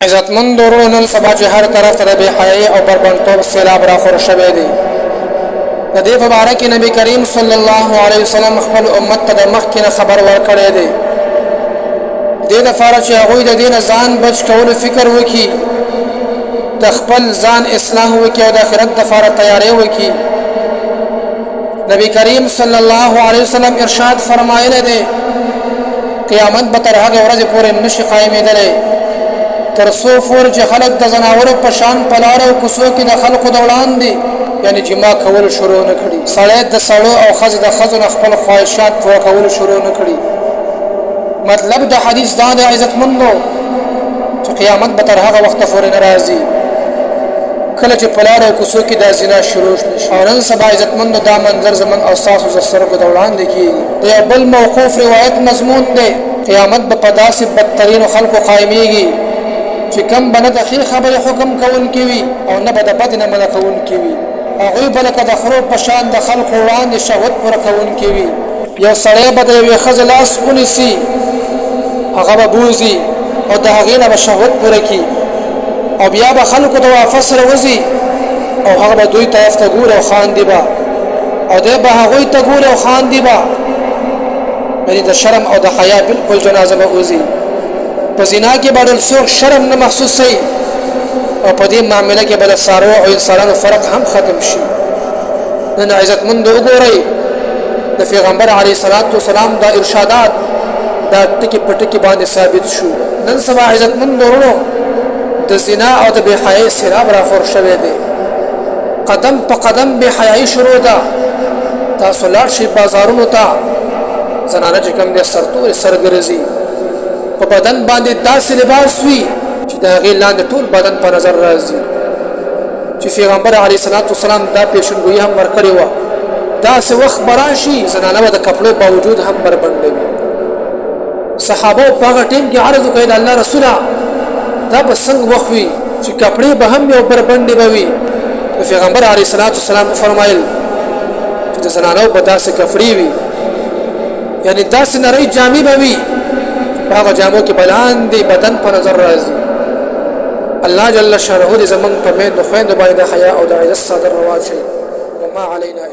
عزتمند ورونو نن سبا چې هر طرف ته بے حیايي او بربنډتوب سیلاب راخور شوی دی. د دې په باره کې نبی کریم صلی الله علیه وسلم خپل امت ته د مخکې خبر ورکړی دی. دې لپاره چې هغوی د دین ځان بچ کولو فکر وکړي، د خپل ځان اصلاح وکړي او د آخرت لپاره تیاری وکړي. نبی کریم صلی الله علیه وسلم ارشاد فرمایلی دی قیامت به تر هغه ورځې پورې نشي قایمېدلی تر څو پورې چې خلک د ځناورو په شان په لاره او کوڅو کې د خلکو د وړاندې یعنی جما کول شروع نه کړي، سړی د سړو او ښځې د ښځو نه خپل خواهشات پوره کول شروع نه کړي. مطلب د حدیث دا دی عزتمندو چې قیامت به تر هغه وخته پورې نه راځي کله چې په لاره او کوڅو کې دا زنا شروع شي. او نن سبا عزتمندو دا منظر زموږ او ستاسو د سترګو د وړاندې کېږي. د یو بل موقوف روایت مضمون دی قیامت به په داسې بدترینو خلکو قایمېږي چې کم به نه د ښې خبرې حکم کوونکي وي او نه به د بدې نه منع کوونکي وي. هغوی به لکه د خرو په شان د خلکو وړاندې شهوت پوره کوونکي وي. یو سړی به د یوې ښځې لاس ونیسي، هغه به بوځي او د هغې نه به شهوت پوره کړي او بیا به خلکو د واپس راوځي او هغه به دوی طرف ته ګوري او خاندي به او دی به هغوی ته ګوري او خاندي به، یعنې د شرم او د حیا بلکل جنازه به وځي. په زنا کې به ډېر څوک شرم نه محسوسوي او په دې معامله کې به د څاروو او انسانانو فرق هم ختم شي. نن عزتمندو وګورئ د پیغمبر علیه الصلاة والسلام دا ارشادات دا ټکي په ټکي باندې ثابت شو. نن سبا عزتمندو ورونو د زنا او د بې حیايي سیلاب راخور شوی دی. قدم په قدم بې حیايي شروع ده. تاسو لاړ شئ بازارونو ته، زنانه چې کوم دی سرتورې سرګرځي، په بدن باندې داسې لباس وي چې د هغې لاندې ټول بدن په نظر راځي. چې پیغمبر علیه الصلاة والسلام دا پیشنګویي هم ورکړې وه داسې وخت به راشي زنانه به د کپړو باوجود هم بربنډوي. صحابه په هغه ټیم کې عرض وکړی د الله رسوله دا به څنګه وخت وي چې کپړې به هم یو بربنډې به وي. پیغمبر علیه الصلاة والسلام فرمایل چې د زنانو به داسې کپړې وي، یعنی داسې نرۍ جامې به وي په هغه جامو کې به لاندې بدن په نظر راځي. الله جل شانه دې زموږ په میندو خویندو باندې د حیا او د عزت څادر رواج شي. وما علینا